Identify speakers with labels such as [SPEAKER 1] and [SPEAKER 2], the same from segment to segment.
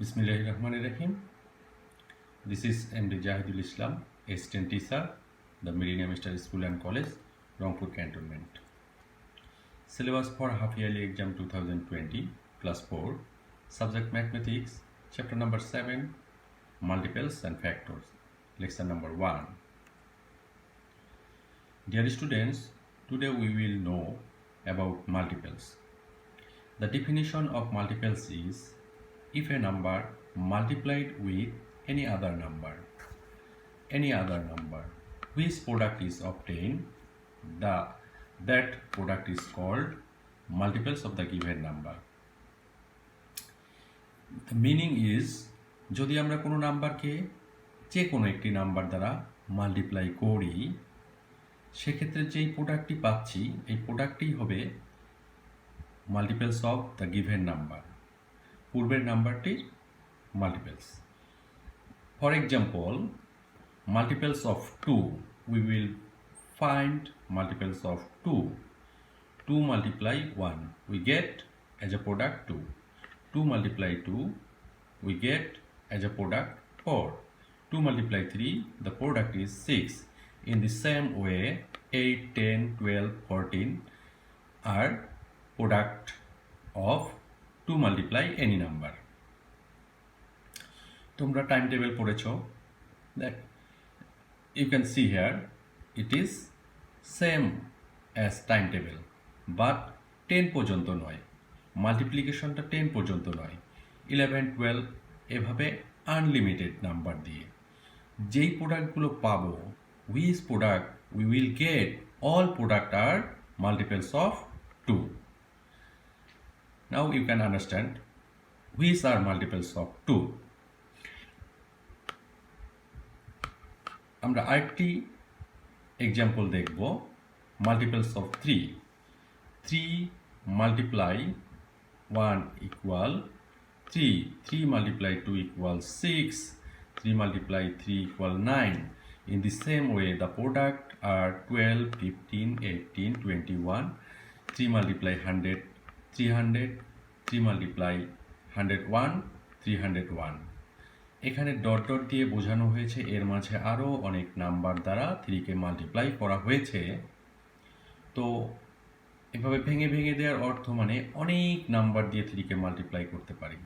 [SPEAKER 1] Bismillahirrahmanirrahim. This is MD Jahidul Islam, Assistant Teacher, the Millennium Star School and College, Rangpur Cantonment. Syllabus for Half Yearly Exam 2020, Class 4, Subject Mathematics, Chapter number 7, Multiples and Factors, Lesson number 1. Dear students, today we will know about multiples. The definition of multiples is if a number multiplied with any other number whose product is obtained, that product is called multiples of the given number. The meaning is যদি আমরা কোনো নাম্বারকে যে কোনো একটি number দ্বারা multiply করি সেক্ষেত্রে যেই প্রোডাক্টটি পাচ্ছি এই প্রোডাক্টটি হবে multiples of the given number, পূর্বের নাম্বারটির multiples. For example, multiples of 2, we will find multiples of 2. 2 multiply 1, we get as a product 2. 2 multiply 2, we get as a product 4. 2 multiply 3, the product is 6. In the same way, 8, 10, 12, 14 are product of 2 multiply any number. তোমরা time table পড়েছো, that you can see here it is same as timetable but 10 পর্যন্ত নয়, মাল্টিপ্লিকেশনটা 10 পর্যন্ত নয়, 11, 12 এভাবে unlimited number দিয়ে যেই প্রোডাক্টগুলো পাবো, which product we will get, all product are multiples of 2. Now you can understand which are multiples of 2. আমরা আরেকটি এক্সাম্পল দেখব, multiples of 3. 3 multiply 1 equal 3, 3 multiply 2 equal 6, 3 multiply 3 equal 9. In the same way, the product are 12, 15, 18, 21. 3 multiply 100, 300. 3 multiply 101, 301. এখানে dot dot দিয়ে বোঝানো হয়েছে এর মাঝে আরও অনেক নাম্বার দ্বারা 3 কে মাল্টিপ্লাই করা হয়েছে। তো এভাবে ভেঙে ভেঙে দেওয়ার অর্থ মানে অনেক নাম্বার দিয়ে 3 কে মাল্টিপ্লাই করতে পারি।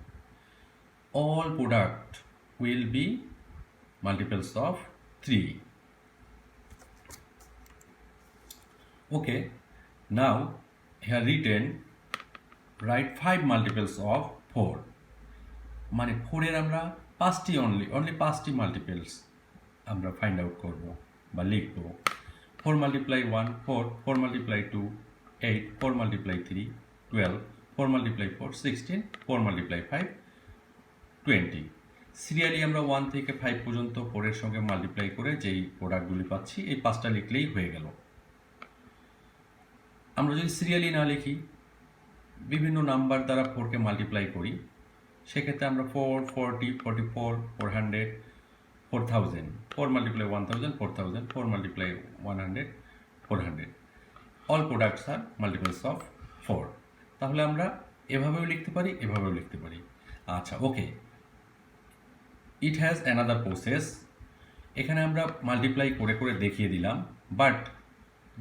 [SPEAKER 1] All product will be multiples of 3. Okay, now here written write 5 multiples of 4. মানে 4 এর আমরা 5টি only 5টি মাল্টিপলস আমরা ফাইন্ড আউট করব বা লিখব। 4 multiply 1 4, 4 multiply 2 8, 4 multiply 3 12, 4 multiply 4 16, 4 multiply 5 20. Serially আমরা 1 থেকে 5 পর্যন্ত 4 এর সঙ্গে মাল্টিপ্লাই করে যেই প্রোডাক্টগুলি পাচ্ছি এই 5টা লিখলেই হয়ে গেল। আমরা যদি সিরিয়ালি না লিখি, বিভিন্ন নাম্বার দ্বারা 4 কে মাল্টিপ্লাই করি, সেক্ষেত্রে আমরা 4, 40, 44, 400, 4000, 4 multiply 1000, 4000, 4 multiply 100, 400. All products are multiples of 4. তাহলে আমরা এভাবেও লিখতে পারি, এভাবেও লিখতে পারি। আচ্ছা, ওকে, ইট হ্যাজ অ্যানাদার প্রসেস। এখানে আমরা মাল্টিপ্লাই করে করে দেখিয়ে দিলাম, বাট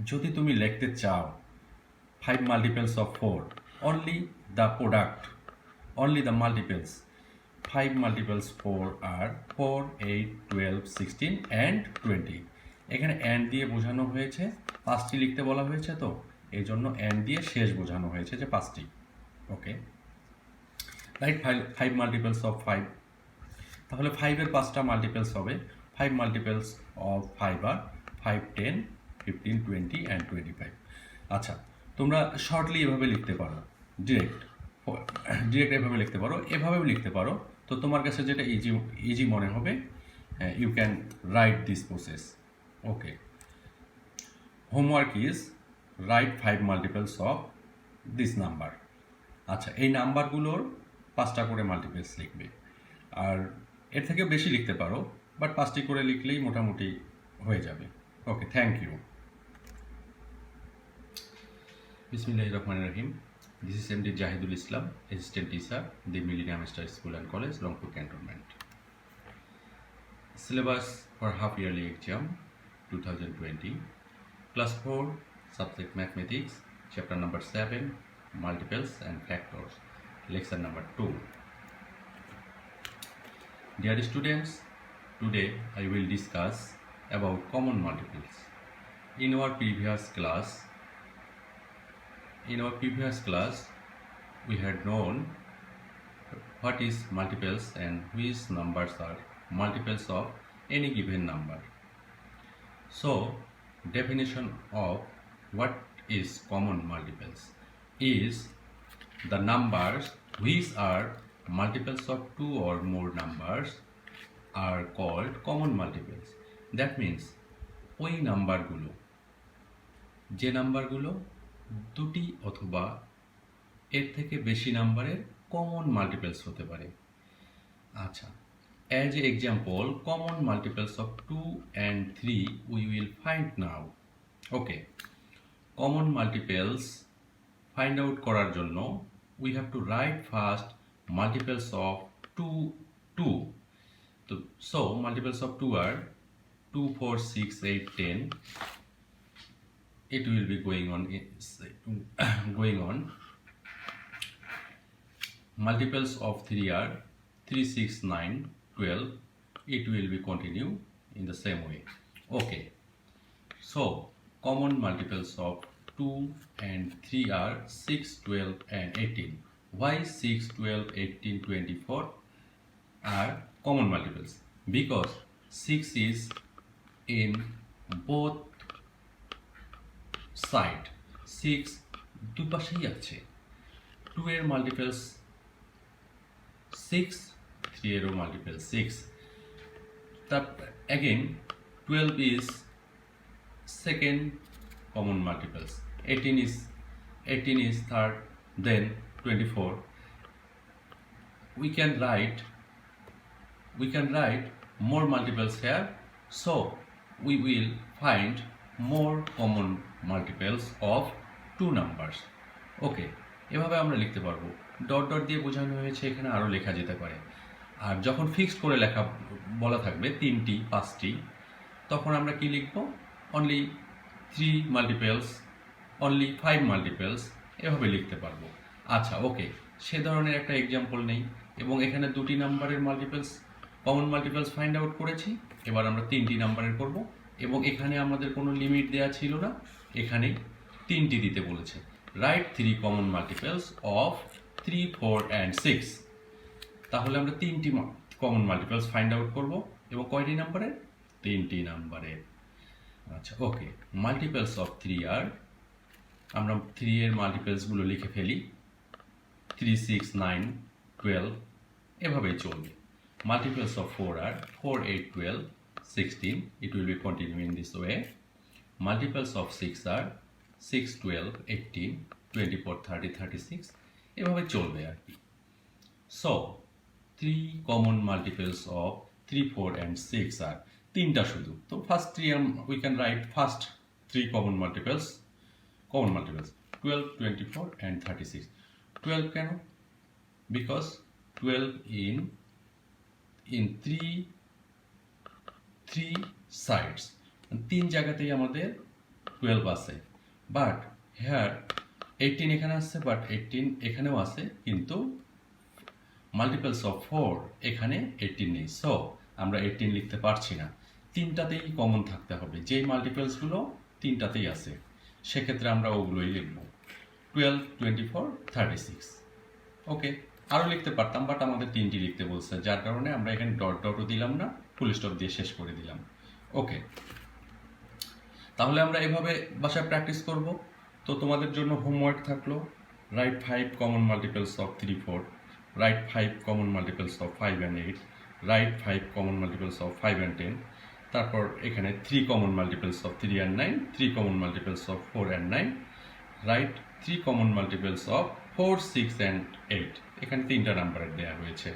[SPEAKER 1] যদি তুমি লিখতে চাও 5 multiples of 4, only the product, only the multiples. 5 multiples 4 are 4, 8, 12, 16 and 20. এখানে and দিয়ে বোঝানো হয়েছে, 5টি লিখতে বলা হয়েছে, তো এই জন্য and দিয়ে শেষ বোঝানো হয়েছে যে 5টি। ওকে, রাইট 5 multiples of 5. তাহলে 5 এর 5টা মাল্টিপলস হবে, 5 multiples of 5 are 5, 10, 15, 20 and 25. আচ্ছা, তোমরা শর্টলি এভাবে লিখতে পারো, ডিরেক্ট এভাবে লিখতে পারো, এভাবেও লিখতে পারো। তো তোমার কাছে যেটা ইজি মনে হবে, you can write this process. Okay, homework is write 5 multiples of this number. আচ্ছা, এই নাম্বারগুলোর 5টা করে মাল্টিপলস লিখবে, আর এর থেকেও বেশি লিখতে পারো, বাট 5টি করে লিখলেই মোটামুটি হয়ে যাবে। Okay, thank you. বিসমিল্লাহির রহমানির রহিম। This is MD Jahidul Islam, Assistant Teacher, the Millennium Star School and College, Rangpur Cantonment. Syllabus for half yearly exam 2020. Class 4, subject Mathematics, chapter number 7, Multiples and Factors, lecture number 2. Dear students, today I will discuss about common multiples. In our previous class, we had known what is multiples and which numbers are multiples of any given number. So, definition of what is common multiples is the numbers which are multiples of two or more numbers are called common multiples. That means ওই নাম্বারগুলো যে নাম্বারগুলো দুটি অথবা এর থেকে বেশি নাম্বারের কমন মাল্টিপলস হতে পারে। আচ্ছা, as an example, common multiples of 2 and 3 we will find now. Okay, common multiples find out করার জন্য we have to write first multiples of 2. So multiples of 2 are 2, 4, 6, 8, 10. It will be going on. Multiples of 3 are 3, 6, 9, 12. It will be continue in the same way. Okay. So common multiples of 2 and 3 are 6, 12 and 18. Why 6, 12, 18, 24 are common multiples? Because 6 is in both side. 6 দুই পাশেই আছে। 2 এর multiples 6, 3 এরও multiple 6. Again 12 is second common multiples. 18 is third, then 24. We can write more multiples here, so we will find more common multiples of two numbers. Okay, এভাবে আমরা লিখতে পারবো। Dot dot দিয়ে বোঝানো হয়েছে, এখানে আরও লেখা যেতে পারে। আর যখন ফিক্সড করে লেখা বলা থাকবে 3টি 5টি, তখন আমরা কি লিখব? অনলি 3 মাল্টিপলস, অনলি 5 মাল্টিপলস, এভাবে লিখতে পারবো। আচ্ছা, ওকে, সে ধরনের একটা এক্সাম্পল নেই এবং এখানে 2টি নাম্বারের multiples common multiples find out করেছি। এবার আমরা 3টি নাম্বারের করব এবং এখানে আমাদের কোনো লিমিট দেওয়া ছিল না, এখানে 3টি দিতে বলেছে। Right 3 common multiples of 3, 4 and 6. তাহলে আমরা 3টি কমন মাল্টিপলস ফাইন্ড আউট করব এবং কয়টি নাম্বারের? 3টি নাম্বারের। আচ্ছা, ওকে, মাল্টিপলস অফ 3 আর আমরা 3 এর মাল্টিপলসগুলো লিখে ফেলি। 3, 6, 9, 12, এভাবেই চলবে। Multiples of 4 are 4, 8, 12, 16. It will be continuing this way. Multiples of 6 are 6, 12, 18, 24, 30, 36. এভাবে চলবে আর কি। So 3 common multiples of 3, 4 and 6 are 3টা শুধু। তো first 3 we can write first 3 common multiples 12, 24 and 36. 12 কেন? Because 12 in 3 sides, 3 জায়গাতেই আমাদের 12 আছে। বাট হেয়ার 18 এখানে আসছে, বাট 18 এখানেও আছে, কিন্তু মাল্টিপলস অফ 4 এখানে 18 নেই। সো আমরা 18 লিখতে পারছি না। 3টাতেই কমন থাকতে হবে, যেই মাল্টিপলসগুলো 3টাতেই আছে সেক্ষেত্রে আমরা ওগুলোই লিখব। 12, 24, 36. ওকে, আরও লিখতে পারতাম, বাট আমাদের 3টি লিখতে বলছে, যার কারণে আমরা এখানে ডট ডটও দিলাম না, ফুল স্টপ দিয়ে শেষ করে দিলাম। ওকে, তাহলে আমরা এভাবে বাসায় প্র্যাকটিস করব। তো তোমাদের জন্য হোমওয়ার্ক থাকলো, right 5 common multiples of 3, 4, right 5 common multiples of 5 and 8, right 5 common multiples of 5 and 10, তারপর এখানে 3 common multiples of 3 and 9, 3 common multiples of 4 and 9, right 3 common multiples of 4, 6 and 8. এখানে 3টা নাম্বারের দেওয়া হয়েছে।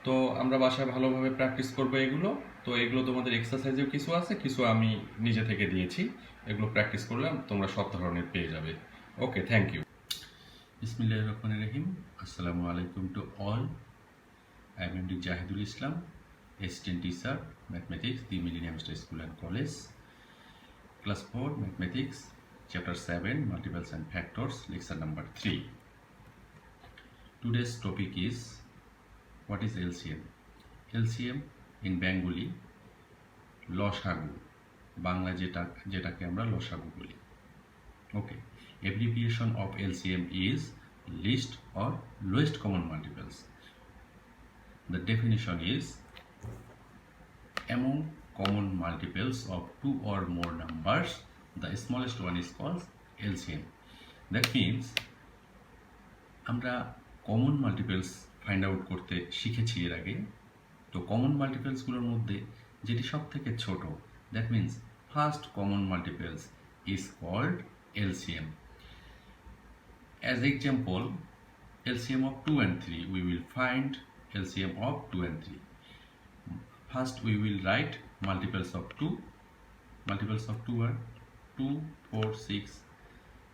[SPEAKER 1] তো আমরা বাসায় ভালোভাবে প্র্যাকটিস করবো এগুলো। তো এগুলো তোমাদের এক্সারসাইজেও কিছু আছে, কিছু আমি নিজে থেকে দিয়েছি। এগুলো প্র্যাকটিস করলে তোমরা সব ধরনের পেয়ে যাবে। Okay, thank you. Bismillahirrahmanirrahim. Assalamu alaikum to all. I am MD Jahidul Islam, assistant teacher, mathematics, the Millennium State School and College. Class 4, mathematics, chapter 7, multiples and factors, lecture number 3. Today's topic is, what is LCM? LCM in Bengali, লসাগু, বাংলা যেটাকে আমরা লসাগু বলি। Okay, abbreviation of LCM is least or lowest common multiples. The definition is among common multiples of two or more numbers, the smallest one is called LCM. That means আমরা common multiples find out করতে শিখেছি এর আগে। তো common multiples গুলোর মধ্যে যেটি সবথেকে ছোট, that means first common multiples is called LCM. As example, LCM of 2 and 3, we will find LCM of 2 and 3. First we will write multiples of 2. Multiples of 2 are 2, 4, 6.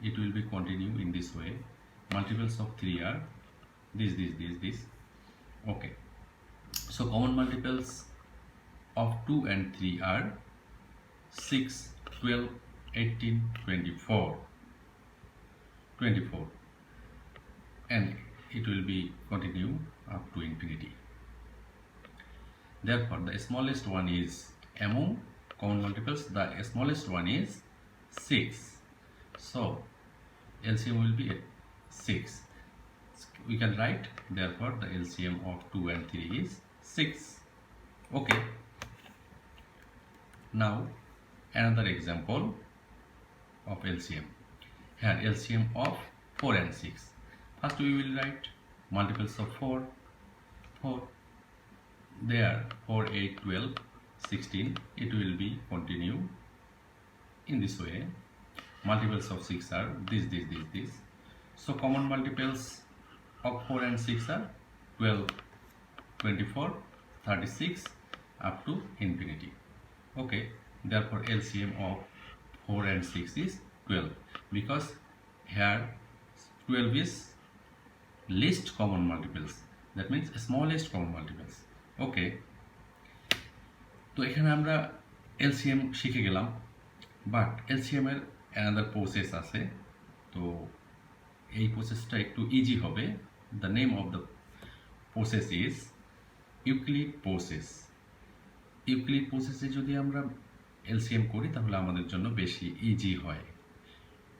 [SPEAKER 1] It will be continue in this way. Multiples of 3 are this. Okay. So common multiples of 2 and 3 are 6, 12, 18, 24, and it will be continue up to infinity. Therefore, the smallest one is among common multiples, the smallest one is 6. So LCM will be 6. We can write, therefore the LCM of 2 and 3 is 6. Okay. Now another example of LCM. Here LCM of 4 and 6. First we will write multiples of 4. There 4, 8, 12, 16. It will be continue in this way. Multiples of 6 are this. So common multiples of 4 and 6 are 12, 24, 36 up to infinity. Okay, therefore LCM of 4 and 6 is 12, because here 12 is least common multiples, that means smallest common multiples. Okay, তো এখানে আমরা LCM শিখে গেলাম, but LCM এর another process আছে। তো এই প্রসেসটা একটু ইজি হবে। The name of the process is Euclid process. Euclid প্রসেসে যদি আমরা LCM করি তাহলে আমাদের জন্য বেশি ইজি হয়,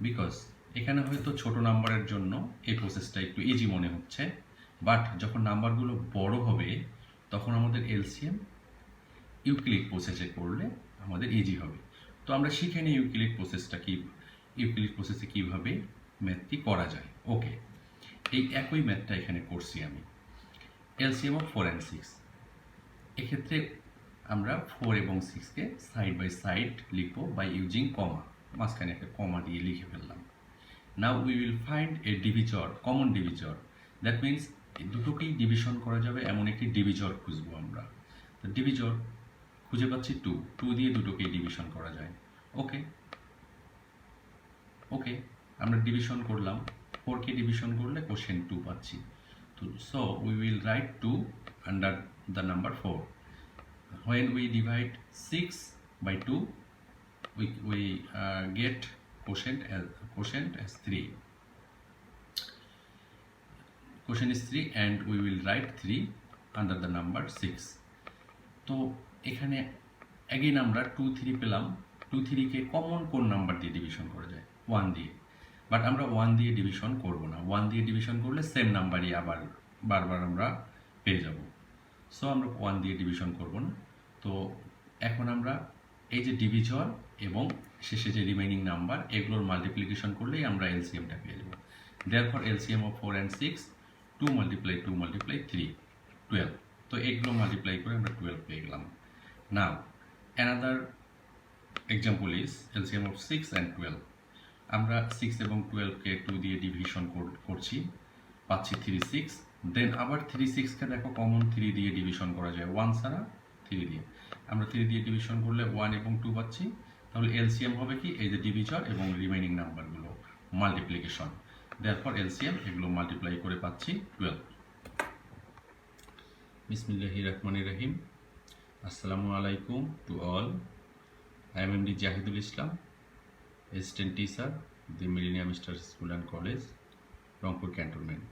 [SPEAKER 1] বিকজ এখানে হয়তো ছোট নাম্বারের জন্য এই প্রসেসটা একটু ইজি মনে হচ্ছে, বাট যখন নাম্বারগুলো বড় হবে তখন আমাদের LCM ইউক্লিড প্রসেসে করলে আমাদের ইজি হবে। তো আমরা শিখে নিই ইউক্লিড প্রসেসে কীভাবে ম্যাথটি করা যায়। ওকে, এই একই ম্যাথটা এখানে করছি আমি। LCM অফ 4 and 6, এক্ষেত্রে আমরা 4 এবং 6কে সাইড বাই সাইড লিখবো বাই ইউজিং কমা, মাঝখানে একটা কমা দিয়ে লিখে ফেললাম। Now we will find a divisor, common divisor, that means দুটোকেই ডিভিশন করা যাবে এমন একটি ডিভিজর খুঁজবো আমরা। তো ডিভিজর খুঁজে পাচ্ছি 2 দিয়ে দুটোকেই ডিভিশন করা যায়। ওকে, আমরা ডিভিশন করলাম, 4কে ডিভিশন করলে কোশ্চেন 2 পাচ্ছি। তো so we will write 2 under the number 4. When we divide 6 by 2, we get quotient as 3. Quotient is 3 and we will write 3 under the number 6. তো এখানে again আমরা 2, 3 পেলাম। 2, 3কে কমন কোন নাম্বার দিয়ে ডিভিশন করা যায়? 1 দিয়ে। বাট আমরা 1 দিয়ে ডিভিশন করব না। 1 দিয়ে ডিভিশন করলে সেম নাম্বারই আবার বারবার আমরা পেয়ে যাব। সো আমরা 1 দিয়ে ডিভিশন করব না। তো এখন আমরা এই যে ডিভিজর এবং শেষে যে রিমেইনিং নাম্বার, এগুলোর মাল্টিপ্লিকেশন করলেই আমরা LCMটা পেয়ে যাব। Therefore LCM of 4 and 6, 2 multiply 3, 12. তো এগুলো মাল্টিপ্লাই করে আমরা 12 পেয়ে গেলাম। Now another example is LCM of 6 and 12. আমরা 6 এবং 12কে 2 দিয়ে ডিভিশন করছি, পাচ্ছি 3, 6। দেন আবার 3, 6কে দেখো কমন 3 দিয়ে ডিভিশন করা যায়, 1 ছাড়া 3 দিয়ে। আমরা 3 দিয়ে ডিভিশন করলে 1 এবং 2 পাচ্ছি। তাহলে LCM হবে কি, এই যে ডিভিজর এবং রিমেইনিং নাম্বারগুলো মাল্টিপ্লিকেশন। দেয়ারপর এলসিএম এগুলো মাল্টিপ্লাই করে পাচ্ছি 12। বিসমিল্লাহির রহমানির রহিম। আসসালামু আলাইকুম to all. I am MD Jahidul Islam, Assistant Teacher, the Millennium Star School and College, Rangpur Cantonment.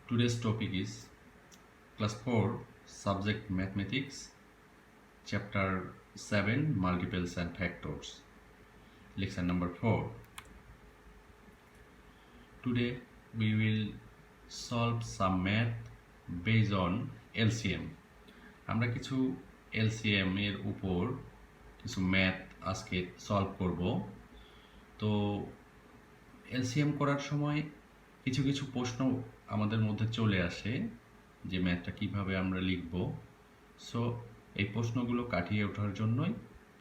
[SPEAKER 1] Today's topic is Class 4, Subject Mathematics, Chapter 7, Multiples and Factors, Lesson number 4. Today we will solve some math based on LCM. আমরা কিছু LCM এর উপর কিছু math আজকে solve করব। তো LCM করার সময় কিছু কিছু প্রশ্ন আমাদের মধ্যে চলে আসে যে ম্যাথটা কিভাবে আমরা লিখব। সো এই প্রশ্নগুলো কাটিয়ে ওঠার জন্যই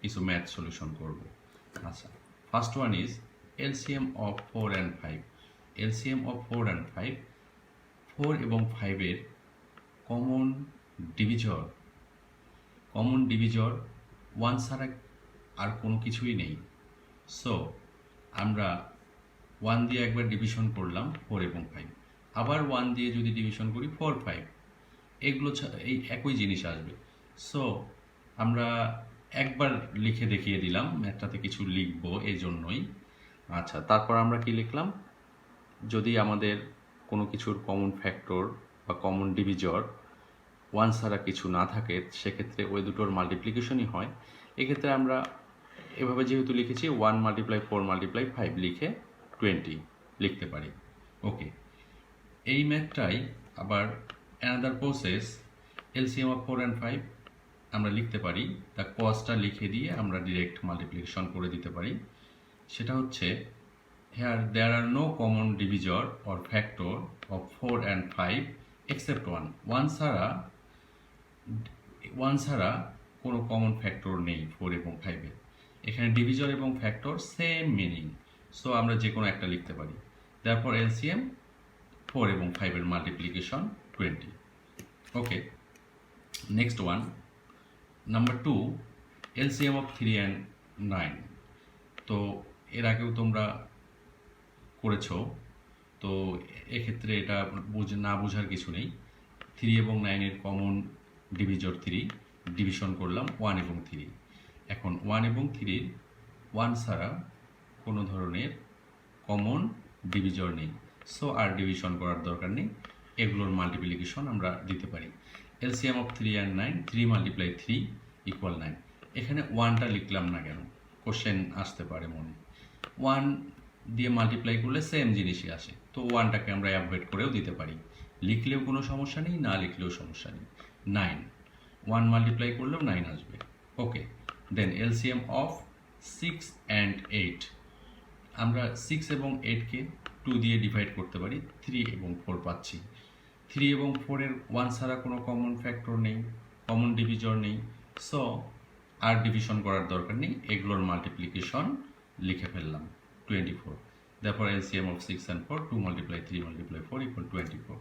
[SPEAKER 1] কিছু ম্যাথ সলিউশন করব। আচ্ছা, first one is LCM of 4 and 5। LCM of 4 and 5, 4 এবং 5 এর কমন ডিভিজর 1 ছাড়া আর কোনো কিছুই নেই। সো আমরা 1 দিয়ে একবার ডিভিশন করলাম 4 এবং 5, আবার 1 দিয়ে যদি ডিভিশন করি 4, 5, এগুলো এই একই জিনিস আসবে। সো আমরা একবার লিখে দেখিয়ে দিলাম, ম্যাথটাতে কিছু লিখবো এই জন্যই। আচ্ছা, তারপর আমরা কি লিখলাম, যদি আমাদের কোনো কিছুর কমন ফ্যাক্টর বা কমন ডিভিজর 1 ছাড়া কিছু না থাকে সেক্ষেত্রে ওই দুটোর মাল্টিপ্লিকেশনই হয়। এক্ষেত্রে আমরা এভাবে যেহেতু লিখেছি 1 × 4 × 5 লিখে 20 লিখতে পারি। ওকে, এই ম্যাথটাই আবার another process LCM of 4 and 5 আমরা লিখতে পারি, তা কজটা লিখে দিয়ে আমরা ডিরেক্ট মাল্টিপ্লিকেশন করে দিতে পারি। সেটা হচ্ছে here there are no common divisor or factor of 4 and 5 except 1. 1 ছাড়া কোনো কমন ফ্যাক্টর নেই 4 এবং 5 এর। এখানে ডিভিজর এবং ফ্যাক্টর সেম মিনিং, সো আমরা যে কোনো একটা লিখতে পারি। তারপর LCM 4 এবং 5 এর multiplication 20। Okay, next one, number 2, LCM of 3 and 9। তো এর আগেও তোমরা করেছো, তো এক্ষেত্রে এটা না বোঝার কিছু নেই। 3 এবং 9 এর কমন ডিভিজর 3, ডিভিশন করলাম 1 এবং 3। এখন 1 এবং 3 1 ছাড়া কোনো ধরনের কমন ডিভিজর নেই, সো আর ডিভিশন করার দরকার নেই, এগুলোর মাল্টিপ্লিকেশন আমরা দিতে পারি। LCM of 3 and 9, 3 × 3 = 9। এখানে 1টা লিখলাম না কেন, কোশ্চেন আসতে পারে মনে। 1 দিয়ে মাল্টিপ্লাই করলে সেম জিনিসই আসে, তো 1টাকে আমরা অ্যাভয়েড করেও দিতে পারি, লিখলেও কোনো সমস্যা নেই, না লিখলেও সমস্যা নেই। 9, 1 মাল্টিপ্লাই করলেও 9 আসবে। ওকে, দেন LCM অফ 6 and 8। আমরা 6 এবং 8কে 2 দিয়ে ডিভাইড করতে পারি, 3 এবং 4 পাচ্ছি। 3 এবং 4 এর 1 ছাড়া কোনো কমন ফ্যাক্টর নেই, কমন ডিভিজর নেই, সো আর ডিভিশন করার দরকার নেই, এগুলোর মাল্টিপ্লিকেশন লিখে ফেললাম 24। তারপর LCM অফ 6 and 4, 2 × 3 × 4 = 24।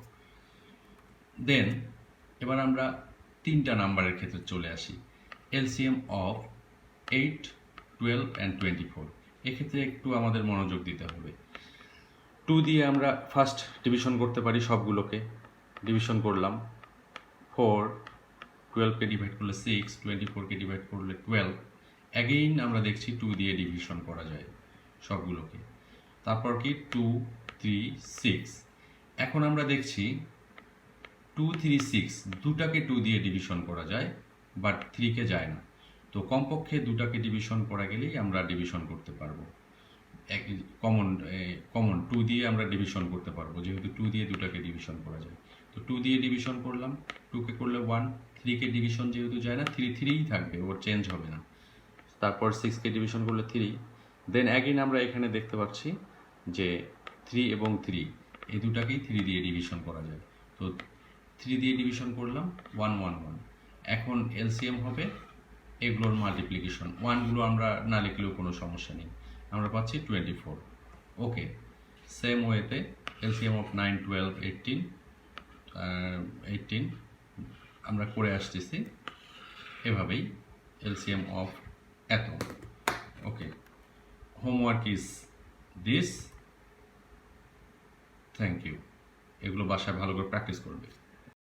[SPEAKER 1] দেন এবার আমরা 3টা নাম্বারের ক্ষেত্রে চলে আসি। LCM of 8, 12 and 24। এক্ষেত্রে একটু আমাদের মনোযোগ দিতে হবে। 2 দিয়ে আমরা ফার্স্ট ডিভিশন করতে পারি, সবগুলোকে ডিভিশন করলাম। 4, 12কে ডিভাইড করলে 6, 24কে ডিভাইড করলে 12। অ্যাগেইন আমরা দেখছি 2 দিয়ে ডিভিশন করা যায় সবগুলোকে। তারপর কি 2, 3, 6। এখন আমরা দেখছি 2, 3, 6 দুটাকে 2 দিয়ে ডিভিশন করা যায়, বাট 3কে যায় না। তো কমপক্ষে দুটাকে ডিভিশন করা গেলেই আমরা ডিভিশন করতে পারবো। কমন 2 দিয়ে আমরা ডিভিশন করতে পারবো, যেহেতু 2 দিয়ে দুটাকে ডিভিশন করা যায়। তো 2 দিয়ে ডিভিশন করলাম, 2কে করলে 1, 3কে ডিভিশন যেহেতু যায় না, 3 3ই থাকবে, ওর চেঞ্জ হবে না। তারপর 6কে ডিভিশন করলে 3। দেন অ্যাগেইন আমরা এখানে দেখতে পাচ্ছি যে 3 এবং 3 এই দুটাকেই 3 দিয়ে ডিভিশন করা যায়। তো 3 দিয়ে ডিভিশন করলাম 1, 1, 1। এখন LCM হবে এগুলোর মাল্টিপ্লিকেশন, 1গুলো আমরা না লিখলেও কোনো সমস্যা নেই, আমরা পাচ্ছি 24। ওকে, সেম ওয়েতে LCM অফ 9, 12, 18 আমরা করে আসতেছি এভাবেই। LCM অফ এত। Okay, homework is this. Thank you. এগুলো বাসায় ভালো করে প্র্যাকটিস করবে।